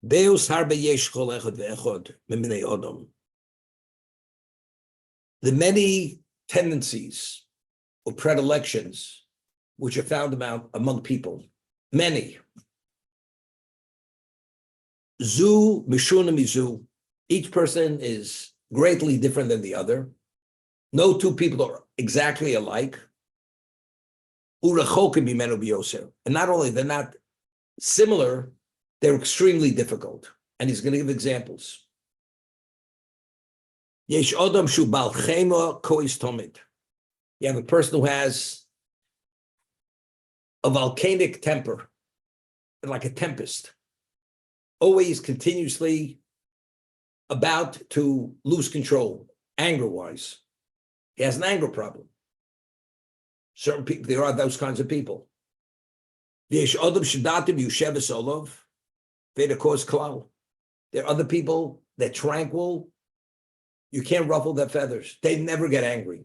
Deios harbe yesh kol echad ve'echad miminei odom. The many tendencies or predilections which are found among people, many. Zu mishuna mizu. Each person is greatly different than the other. No two people are exactly alike. Urachokim bimenu biyoser. And not only they're not similar, they're extremely difficult. And he's going to give examples. Yesh odom shu bal chema kois tomid. You have a person who has a volcanic temper, like a tempest, always continuously about to lose control, anger-wise. He has an anger problem. Certain people, there are those kinds of people. There are other people that tranquil. You can't ruffle their feathers. They never get angry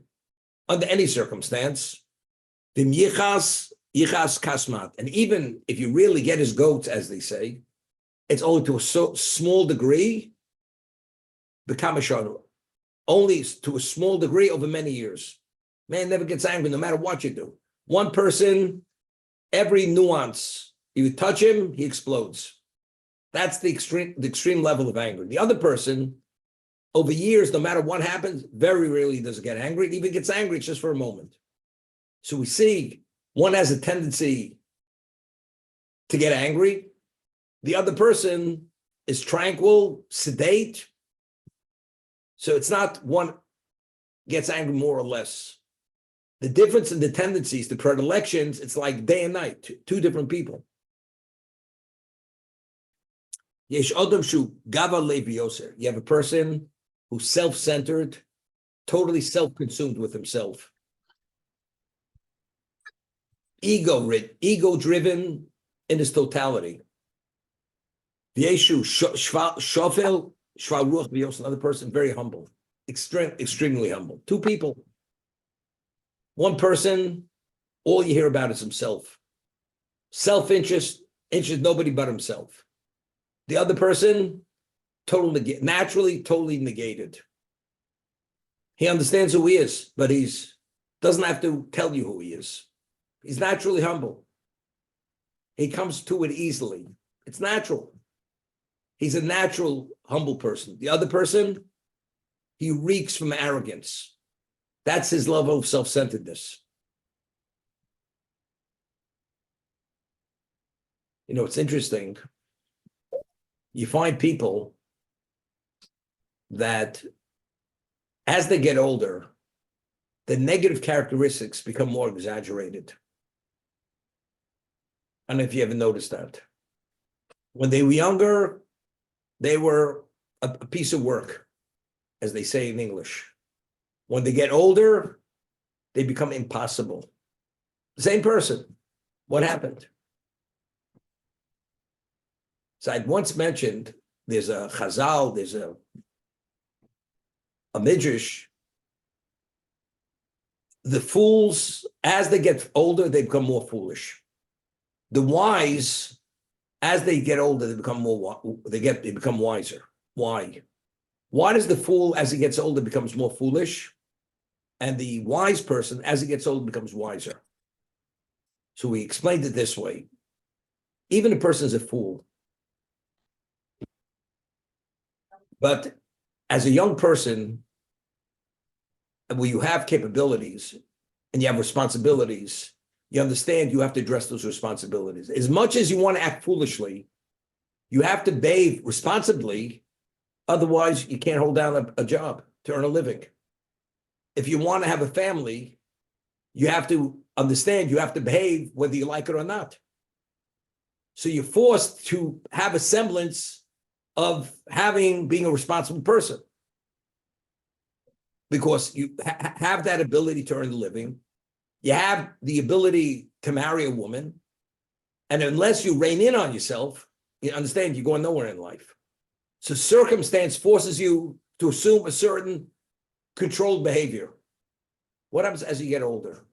under any circumstance. Yichas kasmat. And even if you really get his goats, as they say, it's only to a small degree, only to a small degree over many years. Man never gets angry no matter what you do. One person, every nuance, you touch him, he explodes. That's the extreme level of anger. The other person, over years, no matter what happens, very rarely does it get angry. It even gets angry, it's just for a moment. So we see one has a tendency to get angry. The other person is tranquil, sedate. So it's not one gets angry more or less. The difference in the tendencies, the predilections, it's like day and night, two different people. Yesh odom shu gava lev yoser. You have a person who's self-centered, totally self-consumed with himself. Ego-driven in his totality. Yeshu shofel shval ruach v'yos, another person very humble, extremely humble. Two people. One person, all you hear about is himself. Self-interest, nobody but himself. The other person, naturally totally negated. He understands who he is, but doesn't have to tell you who he is. He's naturally humble. He comes to it easily. It's natural. He's a natural, humble person. The other person, he reeks from arrogance. That's his level of self-centeredness. You know, it's interesting. You find people that, as they get older, the negative characteristics become more exaggerated. I don't know if you ever noticed that. When they were younger, they were a piece of work, as they say in English. When they get older, they become impossible. Same person. What happened? So I'd once mentioned, there's a chazal, there's a midrash. The fools, as they get older, they become more foolish. The wise, as they get older, they become wiser. Why? Why does the fool, as he gets older, becomes more foolish? And the wise person, as he gets older, becomes wiser. So we explained it this way. Even a person is a fool. But as a young person, where you have capabilities and you have responsibilities, you understand you have to address those responsibilities. As much as you want to act foolishly, you have to behave responsibly. Otherwise, you can't hold down a job to earn a living. If you want to have a family, you have to understand you have to behave whether you like it or not. So you're forced to have a semblance of being a responsible person. Because you have that ability to earn a living. You have the ability to marry a woman. And unless you rein in on yourself, you understand you're going nowhere in life. So circumstance forces you to assume a certain controlled behavior. What happens as you get older?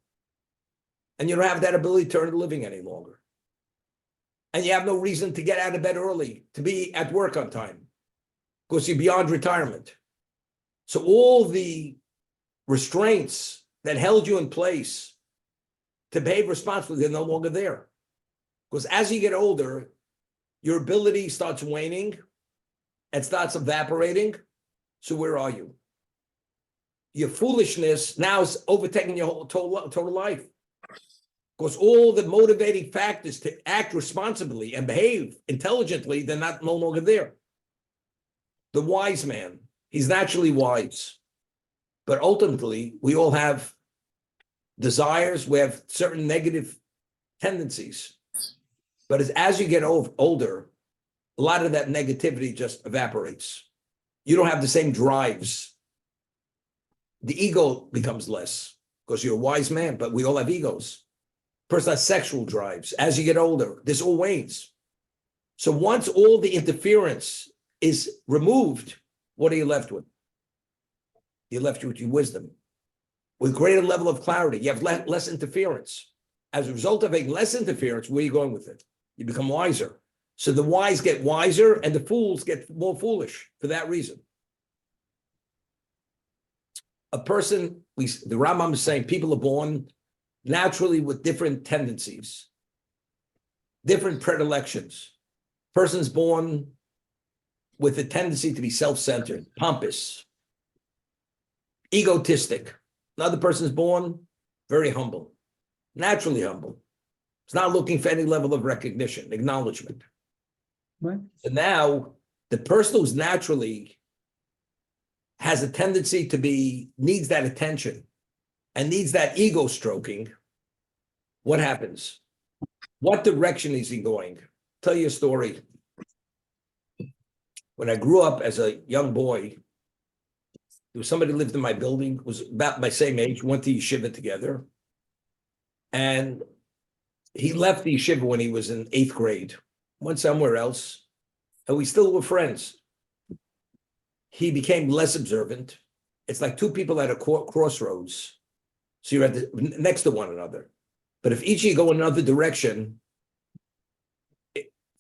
And you don't have that ability to earn a living any longer. and you have no reason to get out of bed early, to be at work on time, because you're beyond retirement. So all the restraints that held you in place to behave responsibly, they're no longer there. Because as you get older, your ability starts waning and starts evaporating. So where are you? Your foolishness now is overtaking your whole total life. Because all the motivating factors to act responsibly and behave intelligently, they're no longer there. The wise man, he's naturally wise. But ultimately, we all have desires, we have certain negative tendencies. But as you get older, a lot of that negativity just evaporates. You don't have the same drives. The ego becomes less because you're a wise man, but we all have egos. Person has sexual drives. As you get older, this all wanes. So once all the interference is removed, what are you left with? You're left with your wisdom. With greater level of clarity, you have less interference. As a result of having less interference, where are you going with it? You become wiser. So the wise get wiser and the fools get more foolish for that reason. A person, the Rambam is saying people are born naturally with different tendencies, different predilections. Person's born with a tendency to be self-centered, pompous, egotistic. Another person's born very humble, naturally humble. It's not looking for any level of recognition, acknowledgement. Right. So now the person who's naturally has a tendency to needs that attention and needs that ego stroking, what happens? What direction is he going? Tell you a story. When I grew up as a young boy, there was somebody who lived in my building, was about my same age, went to yeshiva together. And he left the yeshiva when he was in 8th grade, went somewhere else, and we still were friends. He became less observant. It's like two people at a crossroads. So you're next to one another. But if each of you go in another direction,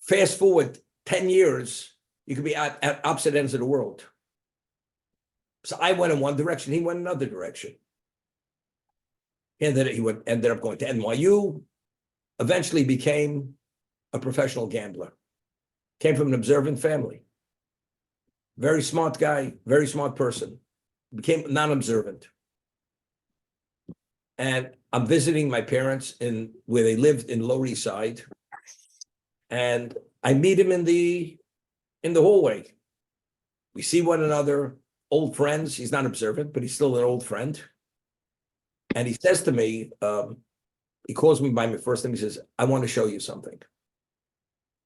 fast forward 10 years, you could be at opposite ends of the world. So I went in one direction, he went in another direction. And then he ended up going to NYU, eventually became a professional gambler. Came from an observant family. Very smart guy, very smart person. Became non-observant. And I'm visiting my parents where they lived in Lower East Side. And I meet him in the hallway. We see one another, old friends. He's not observant, but he's still an old friend. And he says to me, he calls me by my first name. He says, I want to show you something.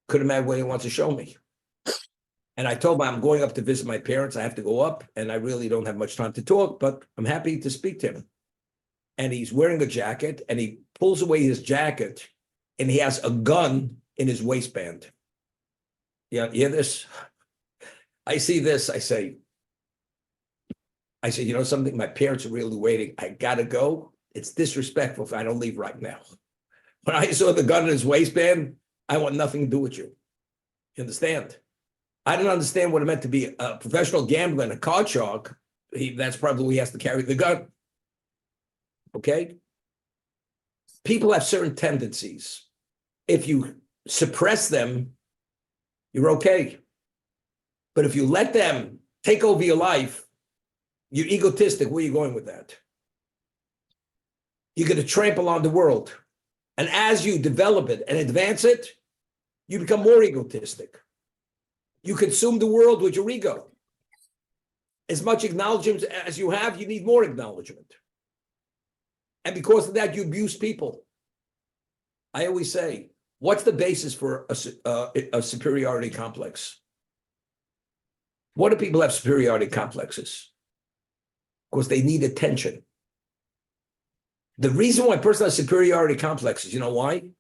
Couldn't imagine what he wants to show me. And I told him I'm going up to visit my parents. I have to go up and I really don't have much time to talk, but I'm happy to speak to him. And he's wearing a jacket and he pulls away his jacket and he has a gun in his waistband. Yeah, you hear this? I see this. I say, you know something? My parents are really waiting. I gotta go. It's disrespectful if I don't leave right now. When I saw the gun in his waistband, I want nothing to do with you. You understand? I didn't understand what it meant to be a professional gambler and a card shark. That's probably why he has to carry the gun. Okay? People have certain tendencies. If you suppress them, you're okay. But if you let them take over your life, you're egotistic. Where are you going with that? You're going to trample on the world. And as you develop it and advance it, you become more egotistic. You consume the world with your ego. As much acknowledgement as you have, you need more acknowledgement. And because of that, you abuse people. I always say, what's the basis for a superiority complex? What do people have superiority complexes? Because they need attention. The reason why a person has superiority complexes, you know why?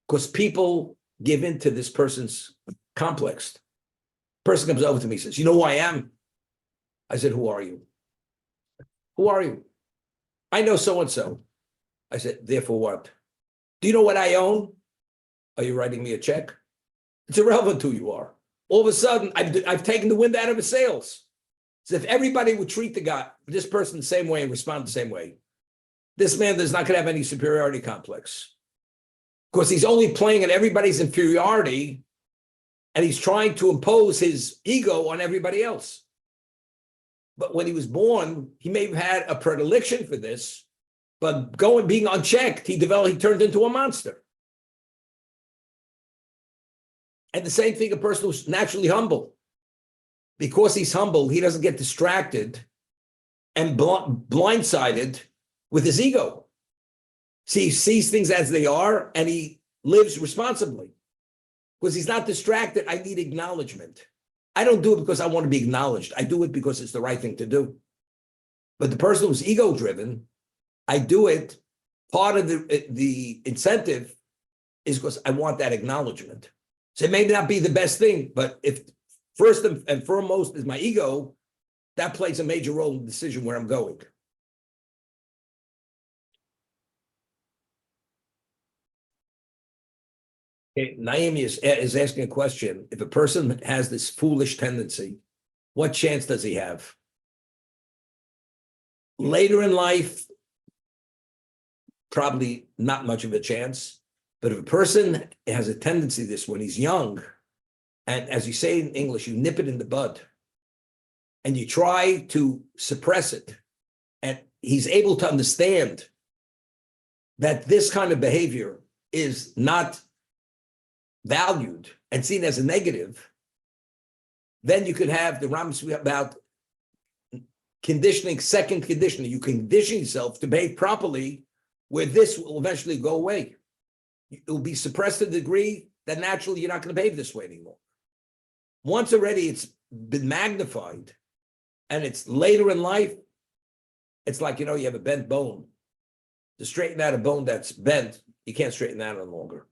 Because people give in to this person's complex. Person comes over to me and says, you know who I am? I said, who are you? Who are you? I know so-and-so. I said, therefore what? Do you know what I own? Are you writing me a check? It's irrelevant who you are. All of a sudden, I've taken the wind out of his sails. So if everybody would treat this person the same way and respond the same way, this man is not going to have any superiority complex. Because he's only playing at everybody's inferiority, and he's trying to impose his ego on everybody else. But when he was born, he may have had a predilection for this, but being unchecked, he turned into a monster. And the same thing, a person who's naturally humble. Because he's humble, he doesn't get distracted and blindsided with his ego. See, he sees things as they are, and he lives responsibly. Because he's not distracted, I need acknowledgement. I don't do it because I want to be acknowledged. I do it because it's the right thing to do. But the person who's ego-driven, I do it, part of the incentive is because I want that acknowledgement. So it may not be the best thing, but if first and foremost is my ego, that plays a major role in the decision where I'm going. Okay, Naomi is asking a question. If a person has this foolish tendency, what chance does he have? Later in life, probably not much of a chance. But if a person has a tendency this when he's young, and as you say in English, you nip it in the bud, and you try to suppress it, and he's able to understand that this kind of behavior is not valued and seen as a negative, then you could have the Rambam about conditioning, second conditioning. You condition yourself to behave properly where this will eventually go away. It will be suppressed to the degree that naturally you're not going to behave this way anymore. Once already it's been magnified and it's later in life, it's like, you have a bent bone. To straighten out a bone that's bent, you can't straighten that any longer.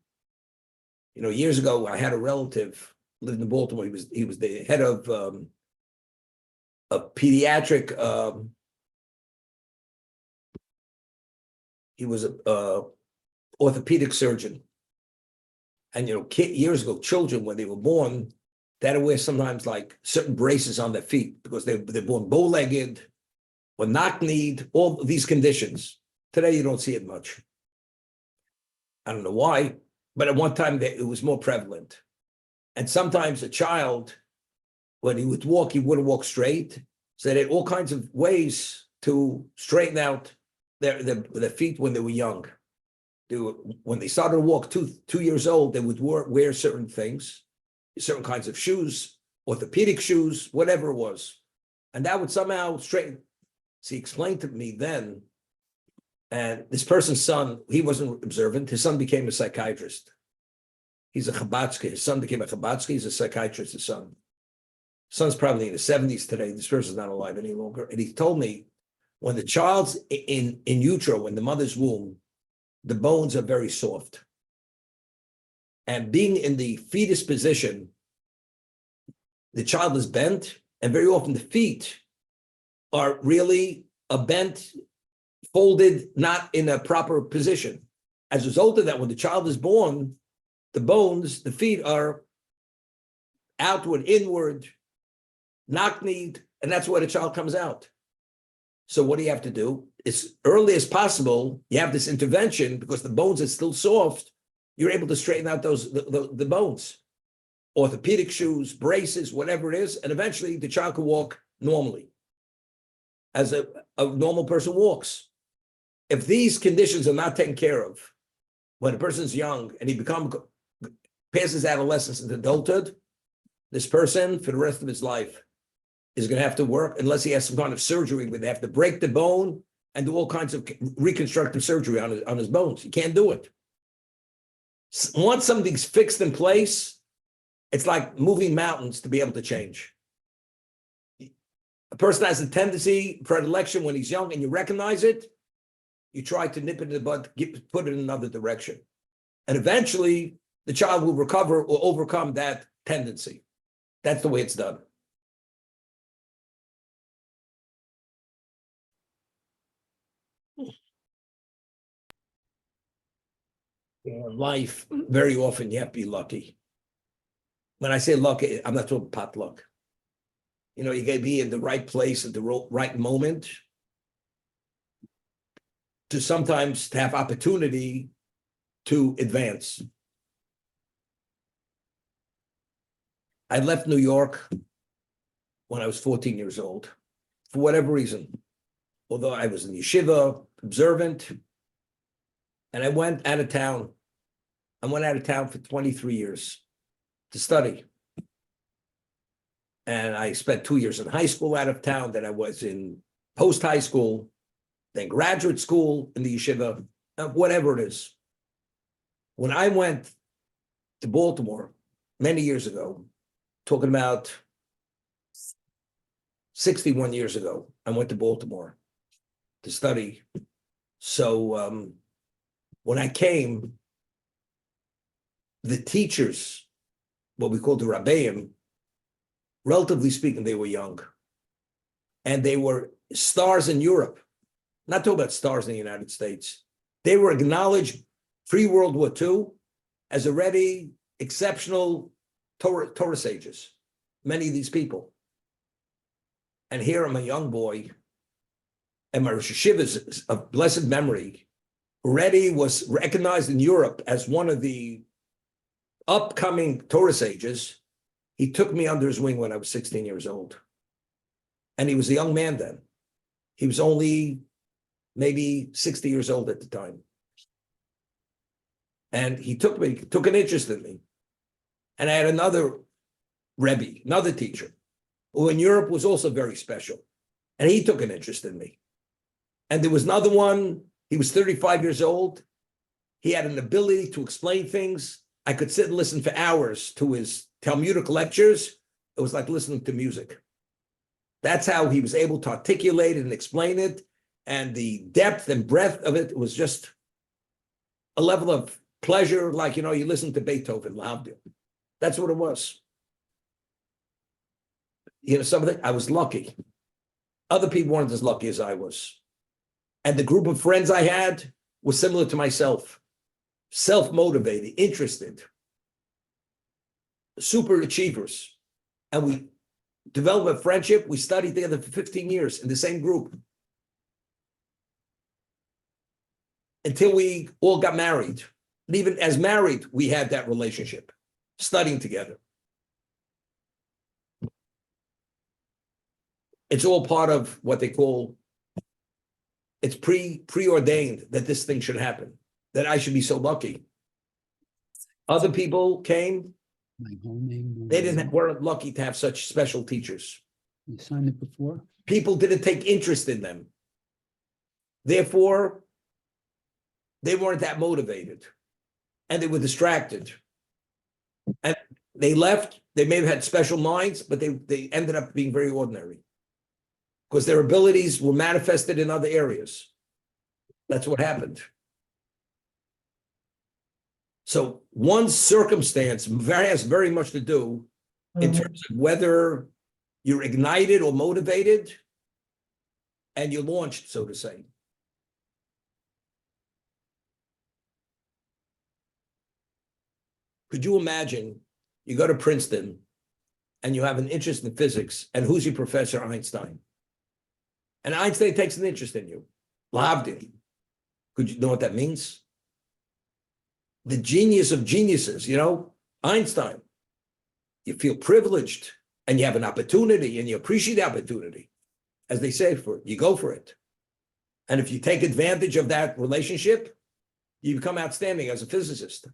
Years ago, I had a relative lived in Baltimore. He was the head of a pediatric. He was a orthopedic surgeon, and years ago, children when they were born, they had to wear sometimes like certain braces on their feet because they're born bow-legged or knock-kneed. All these conditions. Today, you don't see it much. I don't know why. But at one time, it was more prevalent. And sometimes a child, when he would walk, he wouldn't walk straight. So they had all kinds of ways to straighten out their feet when they were young. When they started to walk 2 years old, they would wear certain things, certain kinds of shoes, orthopedic shoes, whatever it was. And that would somehow straighten. So he explained to me then, and this person's son, he wasn't observant. His son became a psychiatrist. He's a Chabadski. His son became a Chabadski. He's a psychiatrist, his son. Son's probably in his 70s today. This person's not alive any longer. And he told me, when the child's in utero, in the mother's womb, the bones are very soft. And being in the fetus position, the child is bent, and very often the feet are really bent, folded, not in a proper position. As a result of that, when the child is born, the bones, the feet are outward, inward, knock-kneed, and that's where the child comes out. So what do you have to do? As early as possible, you have this intervention because the bones are still soft. You're able to straighten out the bones. Orthopedic shoes, braces, whatever it is, and eventually the child can walk normally, as a normal person walks. If these conditions are not taken care of, when a person's young and he passes adolescence into adulthood, this person, for the rest of his life, is going to have to work, unless he has some kind of surgery where they have to break the bone and do all kinds of reconstructive surgery on his bones. You can't do it. Once something's fixed in place, it's like moving mountains to be able to change. A person has a tendency, predilection when he's young, and you recognize it, you try to nip it in the bud, put it in another direction. And eventually, the child will recover or overcome that tendency. That's the way it's done. In life, very often you have to be lucky. When I say luck, I'm not talking pot luck. You know, you got to be in the right place at the right moment to sometimes have opportunity to advance. I left New York when I was 14 years old, for whatever reason. Although I was in yeshiva, observant, and I went out of town. I went out of town for 23 years to study. And I spent 2 years in high school out of town. Then I was in post-high school, then graduate school in the yeshiva, whatever it is. When I went to Baltimore many years ago, talking about 61 years ago, I went to Baltimore to study. So when I came, the teachers, what we call the Rabbeim, relatively speaking, they were young. And they were stars in Europe. Not talking about stars in the United States. They were acknowledged pre-World War II as already exceptional Torah sages, many of these people. And here I'm a young boy, and my Rosh Hashiva of blessed memory already was recognized in Europe as one of the upcoming Torah sages. He took me under his wing when I was 16 years old. And he was a young man then. He was only maybe 60 years old at the time. And he took an interest in me. And I had another Rebbe, another teacher, who in Europe was also very special. And he took an interest in me. And there was another one, he was 35 years old. He had an ability to explain things. I could sit and listen for hours to his Talmudic lectures. It was like listening to music. That's how he was able to articulate it and explain it. And the depth and breadth of it was just a level of pleasure, like, you know, you listen to Beethoven, Lavdil. That's what it was. You know, something, I was lucky. Other people weren't as lucky as I was. And the group of friends I had was similar to myself. Self-motivated, interested, super achievers. And we developed a friendship. We studied together for 15 years in the same group. Until we all got married. And even as married, we had that relationship, studying together. It's all part of what they call, it's preordained that this thing should happen, that I should be so lucky. Other people came, they weren't lucky to have such special teachers. You signed it before? People didn't take interest in them. Therefore, they weren't that motivated. And they were distracted. And they left, they may have had special minds, but they ended up being very ordinary. Because their abilities were manifested in other areas. That's what happened. So one circumstance has very much to do in terms of whether you're ignited or motivated and you're launched, so to say. Could you imagine you go to Princeton and you have an interest in physics, and who's your professor? Einstein. And Einstein takes an interest in you. Lavdil. Could you know what that means? The genius of geniuses, you know, Einstein. You feel privileged and you have an opportunity and you appreciate the opportunity. As they say, you go for it. And if you take advantage of that relationship, you become outstanding as a physicist.